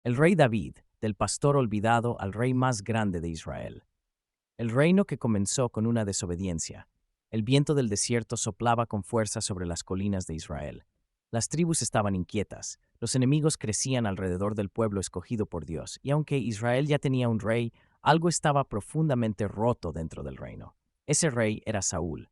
El rey David, del pastor olvidado al rey más grande de Israel. El reino que comenzó con una desobediencia. El viento del desierto soplaba con fuerza sobre las colinas de Israel. Las tribus estaban inquietas, los enemigos crecían alrededor del pueblo escogido por Dios, y aunque Israel ya tenía un rey, algo estaba profundamente roto dentro del reino. Ese rey era Saúl.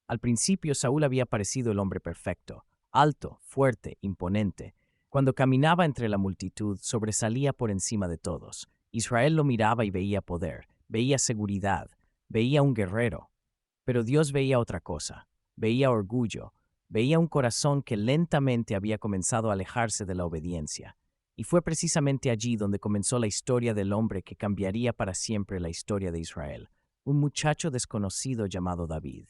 Al principio Saúl había parecido el hombre perfecto, alto, fuerte, imponente. Cuando caminaba entre la multitud, sobresalía por encima de todos. Israel lo miraba y veía poder, veía seguridad, veía un guerrero. Pero Dios veía otra cosa, veía orgullo, veía un corazón que lentamente había comenzado a alejarse de la obediencia. Y fue precisamente allí donde comenzó la historia del hombre que cambiaría para siempre la historia de Israel, un muchacho desconocido llamado David.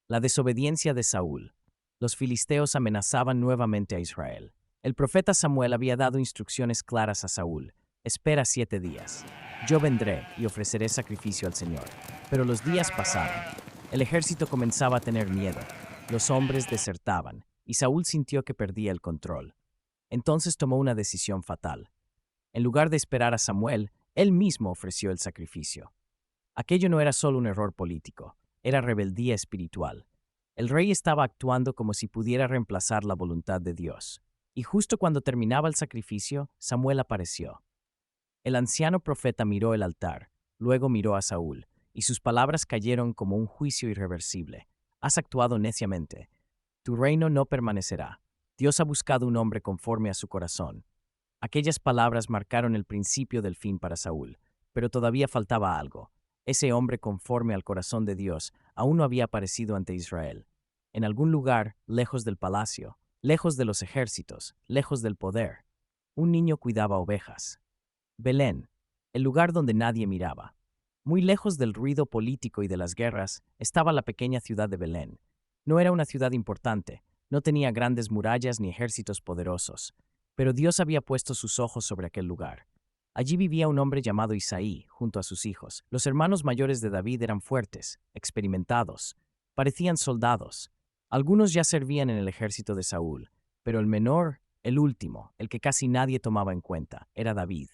La desobediencia de Saúl. Los filisteos amenazaban nuevamente a Israel. El profeta Samuel había dado instrucciones claras a Saúl. Espera 7 días. Yo vendré y ofreceré sacrificio al Señor. Pero los días pasaban. El ejército comenzaba a tener miedo. Los hombres desertaban, y Saúl sintió que perdía el control. Entonces tomó una decisión fatal. En lugar de esperar a Samuel, él mismo ofreció el sacrificio. Aquello no era solo un error político, era rebeldía espiritual. El rey estaba actuando como si pudiera reemplazar la voluntad de Dios. Y justo cuando terminaba el sacrificio, Samuel apareció. El anciano profeta miró el altar, luego miró a Saúl, y sus palabras cayeron como un juicio irreversible. Has actuado neciamente. Tu reino no permanecerá. Dios ha buscado un hombre conforme a su corazón. Aquellas palabras marcaron el principio del fin para Saúl, pero todavía faltaba algo. Ese hombre conforme al corazón de Dios aún no había aparecido ante Israel. En algún lugar, lejos del palacio, lejos de los ejércitos, lejos del poder, un niño cuidaba ovejas. Belén, el lugar donde nadie miraba. Muy lejos del ruido político y de las guerras, estaba la pequeña ciudad de Belén. No era una ciudad importante, no tenía grandes murallas ni ejércitos poderosos, pero Dios había puesto sus ojos sobre aquel lugar. Allí vivía un hombre llamado Isaí, junto a sus hijos. Los hermanos mayores de David eran fuertes, experimentados, parecían soldados. Algunos ya servían en el ejército de Saúl, pero el menor, el último, el que casi nadie tomaba en cuenta, era David.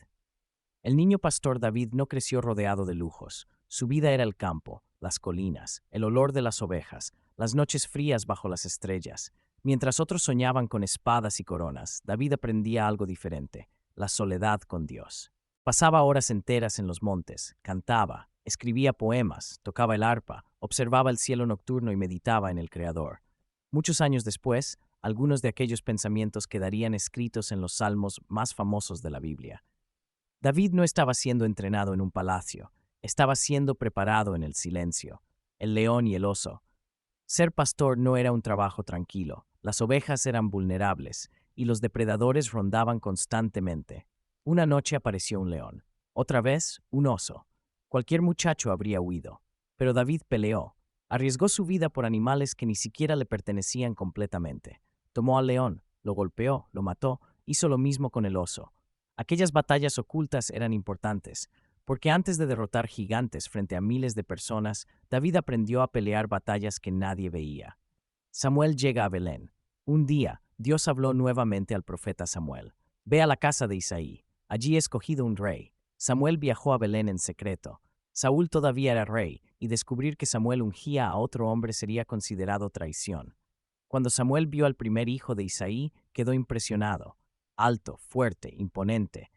El niño pastor David no creció rodeado de lujos. Su vida era el campo, las colinas, el olor de las ovejas, las noches frías bajo las estrellas. Mientras otros soñaban con espadas y coronas, David aprendía algo diferente, la soledad con Dios. Pasaba horas enteras en los montes, cantaba, escribía poemas, tocaba el arpa, observaba el cielo nocturno y meditaba en el Creador. Muchos años después, algunos de aquellos pensamientos quedarían escritos en los salmos más famosos de la Biblia. David no estaba siendo entrenado en un palacio, estaba siendo preparado en el silencio, el león y el oso. Ser pastor no era un trabajo tranquilo, las ovejas eran vulnerables y los depredadores rondaban constantemente. Una noche apareció un león, otra vez un oso. Cualquier muchacho habría huido, pero David peleó, arriesgó su vida por animales que ni siquiera le pertenecían completamente. Tomó al león, lo golpeó, lo mató, hizo lo mismo con el oso. Aquellas batallas ocultas eran importantes, porque antes de derrotar gigantes frente a miles de personas, David aprendió a pelear batallas que nadie veía. Samuel llega a Belén. Un día, Dios habló nuevamente al profeta Samuel. Ve a la casa de Isaí. Allí he escogido un rey. Samuel viajó a Belén en secreto. Saúl todavía era rey, y descubrir que Samuel ungía a otro hombre sería considerado traición. Cuando Samuel vio al primer hijo de Isaí, quedó impresionado. Alto, fuerte, imponente.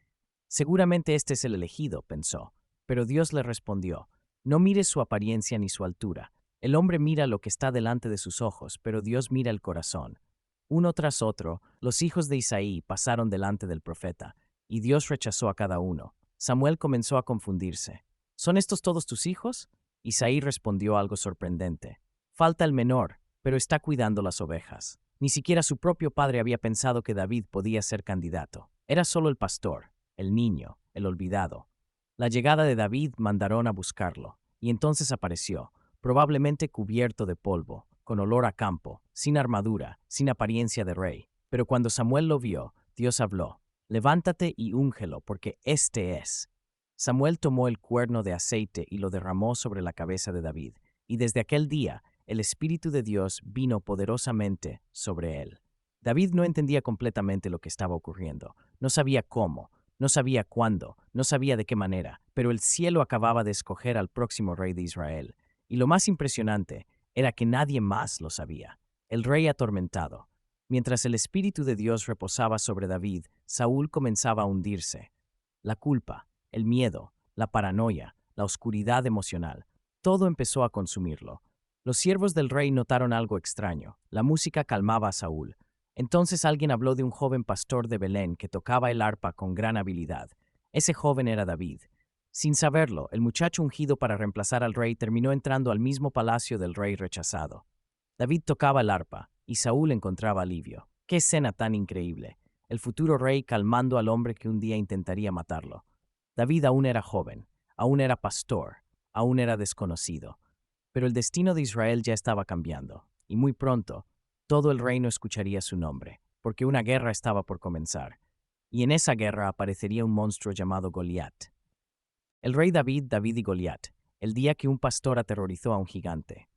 Seguramente este es el elegido, pensó. Pero Dios le respondió, no mires su apariencia ni su altura. El hombre mira lo que está delante de sus ojos, pero Dios mira el corazón. Uno tras otro, los hijos de Isaí pasaron delante del profeta, y Dios rechazó a cada uno. Samuel comenzó a confundirse. ¿Son estos todos tus hijos? Isaí respondió algo sorprendente. Falta el menor, pero está cuidando las ovejas. Ni siquiera su propio padre había pensado que David podía ser candidato. Era solo el pastor, el niño, el olvidado. La llegada de David mandaron a buscarlo, y entonces apareció, probablemente cubierto de polvo, con olor a campo, sin armadura, sin apariencia de rey. Pero cuando Samuel lo vio, Dios habló, levántate y úngelo, porque este es. Samuel tomó el cuerno de aceite y lo derramó sobre la cabeza de David, y desde aquel día el Espíritu de Dios vino poderosamente sobre él. David no entendía completamente lo que estaba ocurriendo, no sabía cómo, No sabía cuándo, no sabía de qué manera, pero el cielo acababa de escoger al próximo rey de Israel. Y lo más impresionante era que nadie más lo sabía. El rey atormentado. Mientras el Espíritu de Dios reposaba sobre David, Saúl comenzaba a hundirse. La culpa, el miedo, la paranoia, la oscuridad emocional, todo empezó a consumirlo. Los siervos del rey notaron algo extraño. La música calmaba a Saúl. Entonces alguien habló de un joven pastor de Belén que tocaba el arpa con gran habilidad. Ese joven era David. Sin saberlo, el muchacho ungido para reemplazar al rey terminó entrando al mismo palacio del rey rechazado. David tocaba el arpa, y Saúl encontraba alivio. ¡Qué escena tan increíble! El futuro rey calmando al hombre que un día intentaría matarlo. David aún era joven, aún era pastor, aún era desconocido. Pero el destino de Israel ya estaba cambiando, y muy pronto, todo el reino escucharía su nombre, porque una guerra estaba por comenzar, y en esa guerra aparecería un monstruo llamado Goliat. El rey David, David y Goliat, el día que un pastor aterrorizó a un gigante.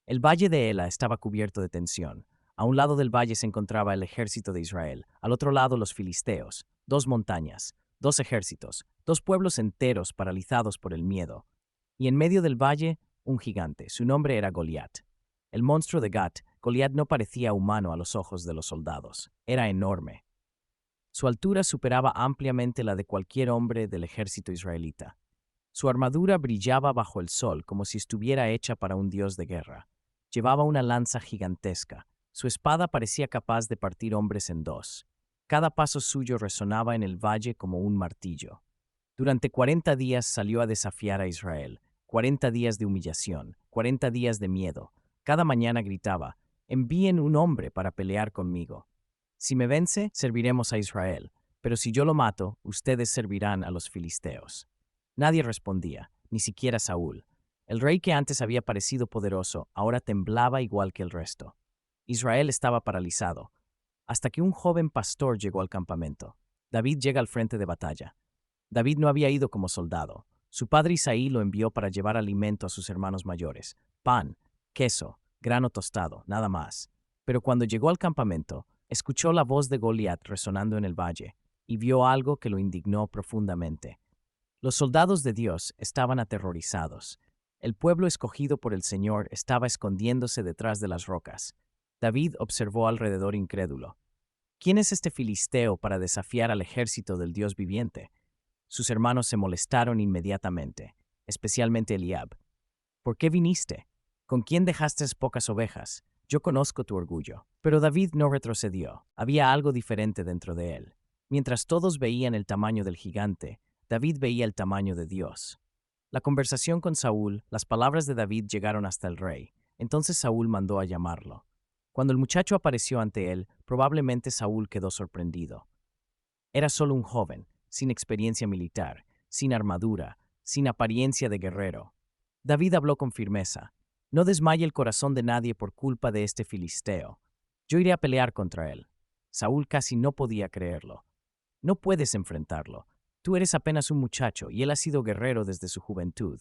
El valle de Ela estaba cubierto de tensión. A un lado del valle se encontraba el ejército de Israel, al otro lado los filisteos, dos montañas, dos ejércitos, dos pueblos enteros paralizados por el miedo. Y en medio del valle, un gigante, su nombre era Goliat. El monstruo de Gat, Goliat no parecía humano a los ojos de los soldados, era enorme. Su altura superaba ampliamente la de cualquier hombre del ejército israelita. Su armadura brillaba bajo el sol como si estuviera hecha para un dios de guerra. Llevaba una lanza gigantesca. Su espada parecía capaz de partir hombres en dos. Cada paso suyo resonaba en el valle como un martillo. Durante 40 días salió a desafiar a Israel, 40 días de humillación, 40 días de miedo. Cada mañana gritaba, envíen un hombre para pelear conmigo. Si me vence, serviremos a Israel, pero si yo lo mato, ustedes servirán a los filisteos. Nadie respondía, ni siquiera Saúl. El rey que antes había parecido poderoso, ahora temblaba igual que el resto. Israel estaba paralizado, hasta que un joven pastor llegó al campamento. David llega al frente de batalla. David no había ido como soldado. Su padre Isaí lo envió para llevar alimento a sus hermanos mayores, pan, queso, grano tostado, nada más. Pero cuando llegó al campamento, escuchó la voz de Goliat resonando en el valle, y vio algo que lo indignó profundamente. Los soldados de Dios estaban aterrorizados. El pueblo escogido por el Señor estaba escondiéndose detrás de las rocas. David observó alrededor incrédulo. ¿Quién es este filisteo para desafiar al ejército del Dios viviente? Sus hermanos se molestaron inmediatamente, especialmente Eliab. ¿Por qué viniste? ¿Con quién dejaste pocas ovejas? Yo conozco tu orgullo. Pero David no retrocedió. Había algo diferente dentro de él. Mientras todos veían el tamaño del gigante, David veía el tamaño de Dios. La conversación con Saúl, las palabras de David llegaron hasta el rey. Entonces Saúl mandó a llamarlo. Cuando el muchacho apareció ante él, probablemente Saúl quedó sorprendido. Era solo un joven, sin experiencia militar, sin armadura, sin apariencia de guerrero. David habló con firmeza. No desmaye el corazón de nadie por culpa de este filisteo. Yo iré a pelear contra él. Saúl casi no podía creerlo. No puedes enfrentarlo. Tú eres apenas un muchacho y él ha sido guerrero desde su juventud.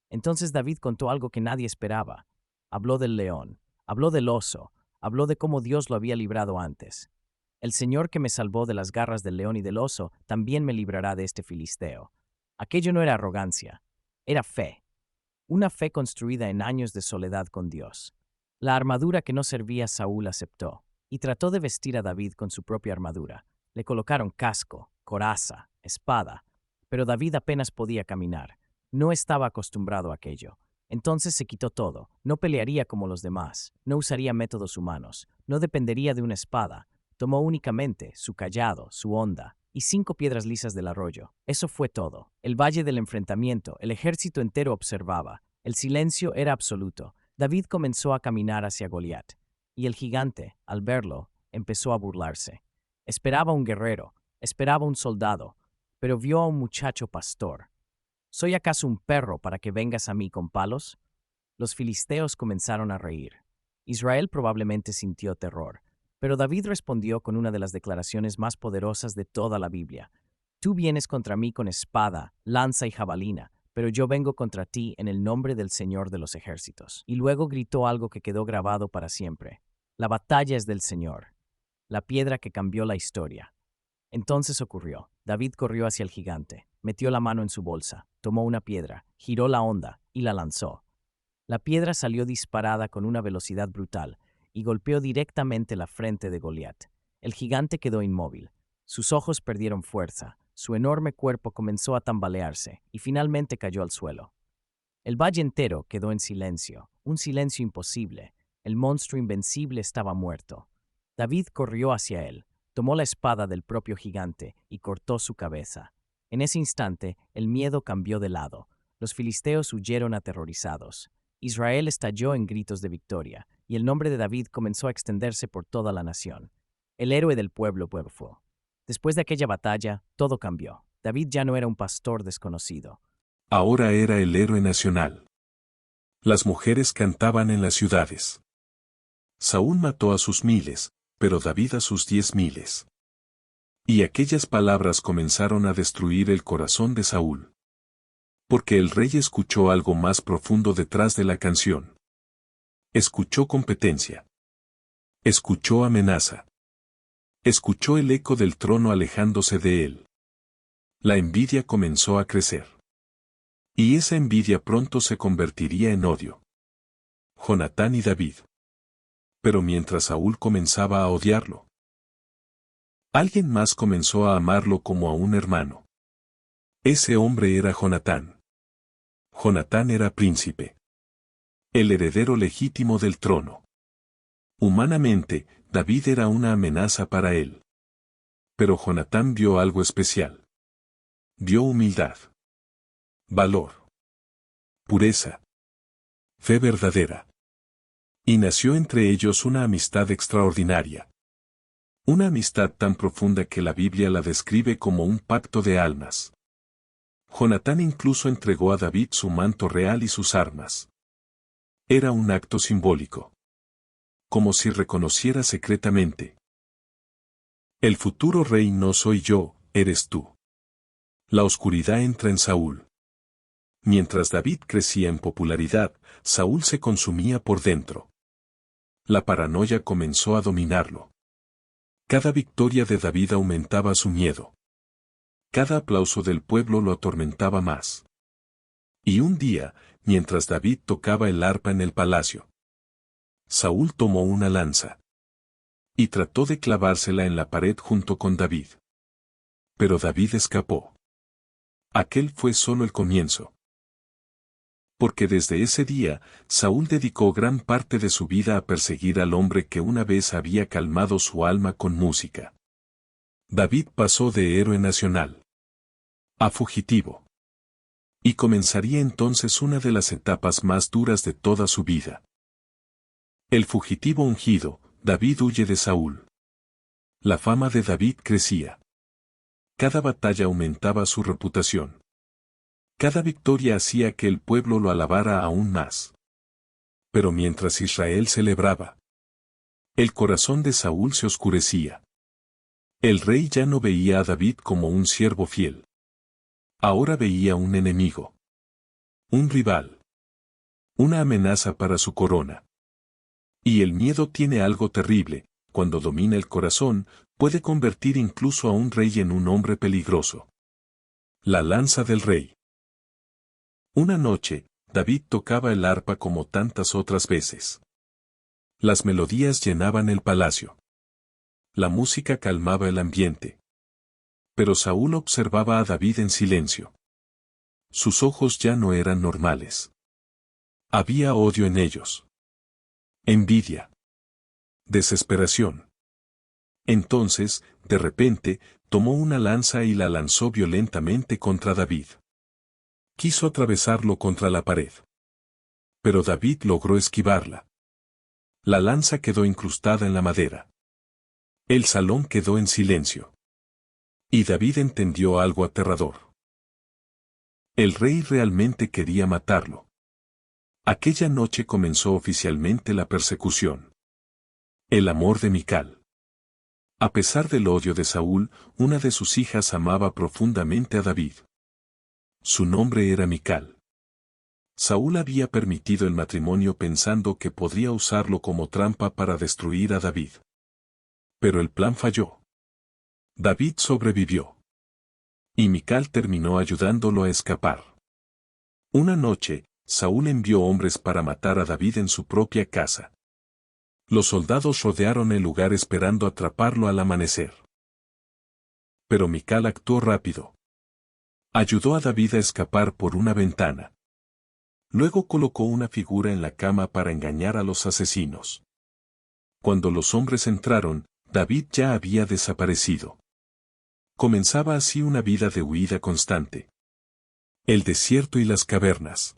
Entonces David contó algo que nadie esperaba. Habló del león, habló del oso, habló de cómo Dios lo había librado antes. El Señor que me salvó de las garras del león y del oso también me librará de este filisteo. Aquello no era arrogancia, era fe. Una fe construida en años de soledad con Dios. La armadura que no servía a Saúl aceptó, y trató de vestir a David con su propia armadura. Le colocaron casco, coraza, espada, pero David apenas podía caminar. No estaba acostumbrado a aquello. Entonces se quitó todo. No pelearía como los demás, no usaría métodos humanos, no dependería de una espada. Tomó únicamente su cayado, su honda, y 5 piedras lisas del arroyo. Eso fue todo. El valle del enfrentamiento, el ejército entero observaba. El silencio era absoluto. David comenzó a caminar hacia Goliat, y el gigante, al verlo, empezó a burlarse. Esperaba un guerrero, esperaba un soldado, pero vio a un muchacho pastor. ¿Soy acaso un perro para que vengas a mí con palos? Los filisteos comenzaron a reír. Israel probablemente sintió terror. Pero David respondió con una de las declaraciones más poderosas de toda la Biblia. Tú vienes contra mí con espada, lanza y jabalina, pero yo vengo contra ti en el nombre del Señor de los ejércitos. Y luego gritó algo que quedó grabado para siempre. La batalla es del Señor. La piedra que cambió la historia. Entonces ocurrió. David corrió hacia el gigante, metió la mano en su bolsa, tomó una piedra, giró la honda y la lanzó. La piedra salió disparada con una velocidad brutal y golpeó directamente la frente de Goliat. El gigante quedó inmóvil. Sus ojos perdieron fuerza, su enorme cuerpo comenzó a tambalearse y finalmente cayó al suelo. El valle entero quedó en silencio, un silencio imposible. El monstruo invencible estaba muerto. David corrió hacia él, tomó la espada del propio gigante y cortó su cabeza. En ese instante, el miedo cambió de lado. Los filisteos huyeron aterrorizados. Israel estalló en gritos de victoria, y el nombre de David comenzó a extenderse por toda la nación. El héroe del pueblo fue. Después de aquella batalla, todo cambió. David ya no era un pastor desconocido. Ahora era el héroe nacional. Las mujeres cantaban en las ciudades. Saúl mató a sus miles, pero David a sus 10,000. Y aquellas palabras comenzaron a destruir el corazón de Saúl. Porque el rey escuchó algo más profundo detrás de la canción. Escuchó competencia. Escuchó amenaza. Escuchó el eco del trono alejándose de él. La envidia comenzó a crecer. Y esa envidia pronto se convertiría en odio. Jonatán y David. Pero mientras Saúl comenzaba a odiarlo, alguien más comenzó a amarlo como a un hermano. Ese hombre era Jonatán. Jonatán era príncipe. El heredero legítimo del trono. Humanamente, David era una amenaza para él. Pero Jonatán vio algo especial. Vio humildad. Valor. Pureza. Fe verdadera. Y nació entre ellos una amistad extraordinaria. Una amistad tan profunda que la Biblia la describe como un pacto de almas. Jonatán incluso entregó a David su manto real y sus armas. Era un acto simbólico. Como si reconociera secretamente. El futuro rey no soy yo, eres tú. La oscuridad entra en Saúl. Mientras David crecía en popularidad, Saúl se consumía por dentro. La paranoia comenzó a dominarlo. Cada victoria de David aumentaba su miedo. Cada aplauso del pueblo lo atormentaba más. Y un día, mientras David tocaba el arpa en el palacio, Saúl tomó una lanza y trató de clavársela en la pared junto con David. Pero David escapó. Aquel fue solo el comienzo. Porque desde ese día, Saúl dedicó gran parte de su vida a perseguir al hombre que una vez había calmado su alma con música. David pasó de héroe nacional a fugitivo. Y comenzaría entonces una de las etapas más duras de toda su vida. El fugitivo ungido, David huye de Saúl. La fama de David crecía. Cada batalla aumentaba su reputación. Cada victoria hacía que el pueblo lo alabara aún más. Pero mientras Israel celebraba, el corazón de Saúl se oscurecía. El rey ya no veía a David como un siervo fiel. Ahora veía un enemigo. Un rival. Una amenaza para su corona. Y el miedo tiene algo terrible, cuando domina el corazón, puede convertir incluso a un rey en un hombre peligroso. La lanza del rey. Una noche, David tocaba el arpa como tantas otras veces. Las melodías llenaban el palacio. La música calmaba el ambiente. Pero Saúl observaba a David en silencio. Sus ojos ya no eran normales. Había odio en ellos. Envidia. Desesperación. Entonces, de repente, tomó una lanza y la lanzó violentamente contra David. Quiso atravesarlo contra la pared. Pero David logró esquivarla. La lanza quedó incrustada en la madera. El salón quedó en silencio. Y David entendió algo aterrador. El rey realmente quería matarlo. Aquella noche comenzó oficialmente la persecución. El amor de Mical. A pesar del odio de Saúl, una de sus hijas amaba profundamente a David. Su nombre era Mical. Saúl había permitido el matrimonio pensando que podría usarlo como trampa para destruir a David. Pero el plan falló. David sobrevivió. Y Mical terminó ayudándolo a escapar. Una noche, Saúl envió hombres para matar a David en su propia casa. Los soldados rodearon el lugar esperando atraparlo al amanecer. Pero Mical actuó rápido. Ayudó a David a escapar por una ventana. Luego colocó una figura en la cama para engañar a los asesinos. Cuando los hombres entraron, David ya había desaparecido. Comenzaba así una vida de huida constante. El desierto y las cavernas.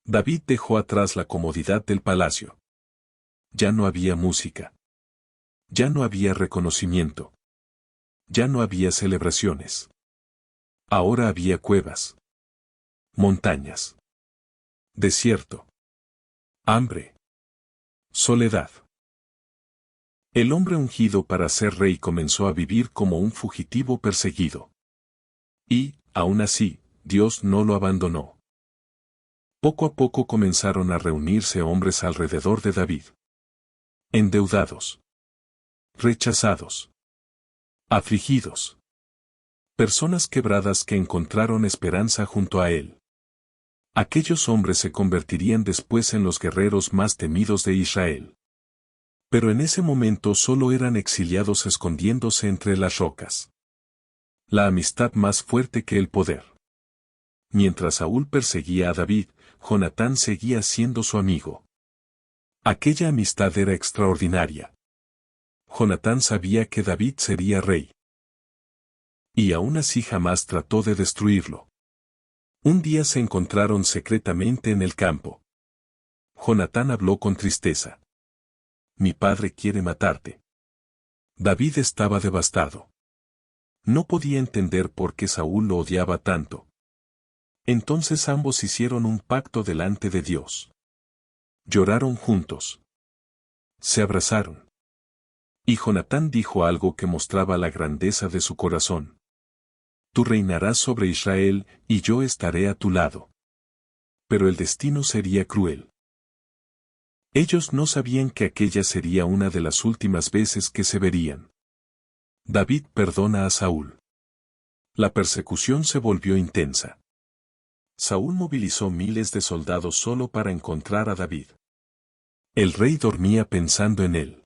David dejó atrás la comodidad del palacio. Ya no había música. Ya no había reconocimiento. Ya no había celebraciones. Ahora había cuevas. Montañas. Desierto. Hambre. Soledad. El hombre ungido para ser rey comenzó a vivir como un fugitivo perseguido. Y, aún así, Dios no lo abandonó. Poco a poco comenzaron a reunirse hombres alrededor de David. Endeudados. Rechazados. Afligidos. Personas quebradas que encontraron esperanza junto a él. Aquellos hombres se convertirían después en los guerreros más temidos de Israel. Pero en ese momento solo eran exiliados escondiéndose entre las rocas. La amistad más fuerte que el poder. Mientras Saúl perseguía a David, Jonatán seguía siendo su amigo. Aquella amistad era extraordinaria. Jonatán sabía que David sería rey. Y aún así jamás trató de destruirlo. Un día se encontraron secretamente en el campo. Jonatán habló con tristeza. Mi padre quiere matarte. David estaba devastado. No podía entender por qué Saúl lo odiaba tanto. Entonces ambos hicieron un pacto delante de Dios. Lloraron juntos. Se abrazaron. Y Jonatán dijo algo que mostraba la grandeza de su corazón. Tú reinarás sobre Israel, y yo estaré a tu lado. Pero el destino sería cruel. Ellos no sabían que aquella sería una de las últimas veces que se verían. David perdona a Saúl. La persecución se volvió intensa. Saúl movilizó miles de soldados solo para encontrar a David. El rey dormía pensando en él.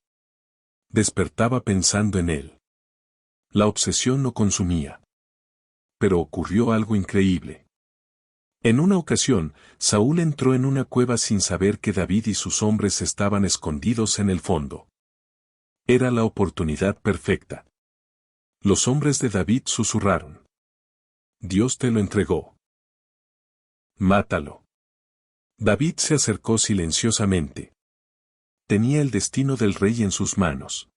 Despertaba pensando en él. La obsesión lo consumía. Pero ocurrió algo increíble. En una ocasión, Saúl entró en una cueva sin saber que David y sus hombres estaban escondidos en el fondo. Era la oportunidad perfecta. Los hombres de David susurraron. Dios te lo entregó. Mátalo. David se acercó silenciosamente. Tenía el destino del rey en sus manos.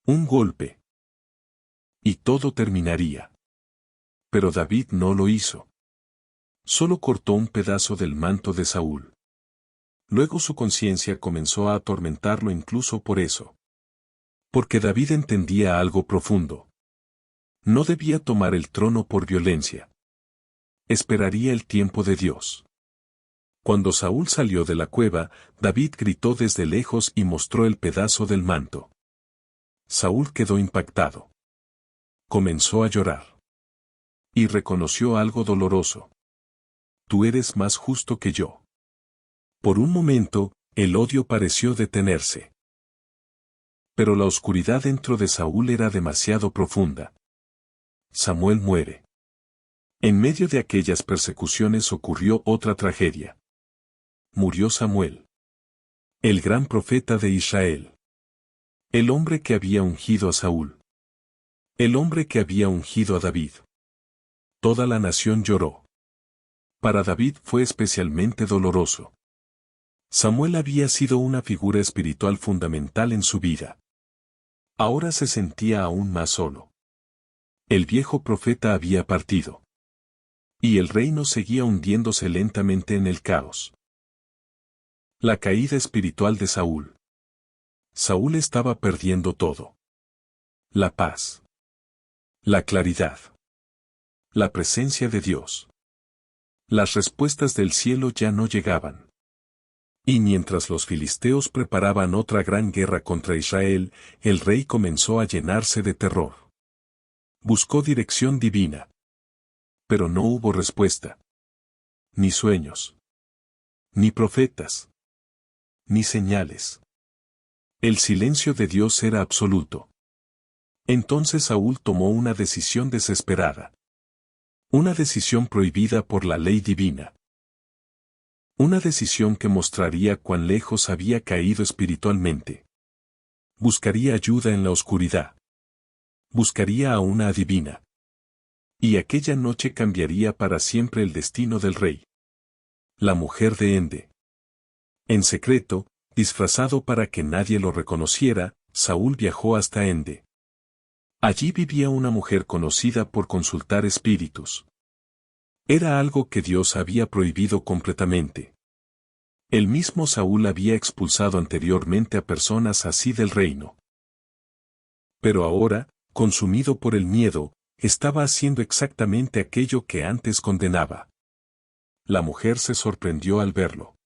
Un golpe. Y todo terminaría. Pero David no lo hizo. Solo cortó un pedazo del manto de Saúl. Luego su conciencia comenzó a atormentarlo incluso por eso. Porque David entendía algo profundo. No debía tomar el trono por violencia. Esperaría el tiempo de Dios. Cuando Saúl salió de la cueva, David gritó desde lejos y mostró el pedazo del manto. Saúl quedó impactado. Comenzó a llorar. Y reconoció algo doloroso. Tú eres más justo que yo. Por un momento, el odio pareció detenerse. Pero la oscuridad dentro de Saúl era demasiado profunda. Samuel muere. En medio de aquellas persecuciones ocurrió otra tragedia. Murió Samuel. El gran profeta de Israel. El hombre que había ungido a Saúl. El hombre que había ungido a David. Toda la nación lloró. Para David fue especialmente doloroso. Samuel había sido una figura espiritual fundamental en su vida. Ahora se sentía aún más solo. El viejo profeta había partido. Y el reino seguía hundiéndose lentamente en el caos. La caída espiritual de Saúl. Saúl estaba perdiendo todo. La paz. La claridad. La presencia de Dios. Las respuestas del cielo ya no llegaban. Y mientras los filisteos preparaban otra gran guerra contra Israel, el rey comenzó a llenarse de terror. Buscó dirección divina. Pero no hubo respuesta. Ni sueños. Ni profetas. Ni señales. El silencio de Dios era absoluto. Entonces Saúl tomó una decisión desesperada. Una decisión prohibida por la ley divina. Una decisión que mostraría cuán lejos había caído espiritualmente. Buscaría ayuda en la oscuridad. Buscaría a una adivina. Y aquella noche cambiaría para siempre el destino del rey. La mujer de Ende. En secreto, disfrazado para que nadie lo reconociera, Saúl viajó hasta Ende. Allí vivía una mujer conocida por consultar espíritus. Era algo que Dios había prohibido completamente. El mismo Saúl había expulsado anteriormente a personas así del reino. Pero ahora, consumido por el miedo, estaba haciendo exactamente aquello que antes condenaba. La mujer se sorprendió al verlo.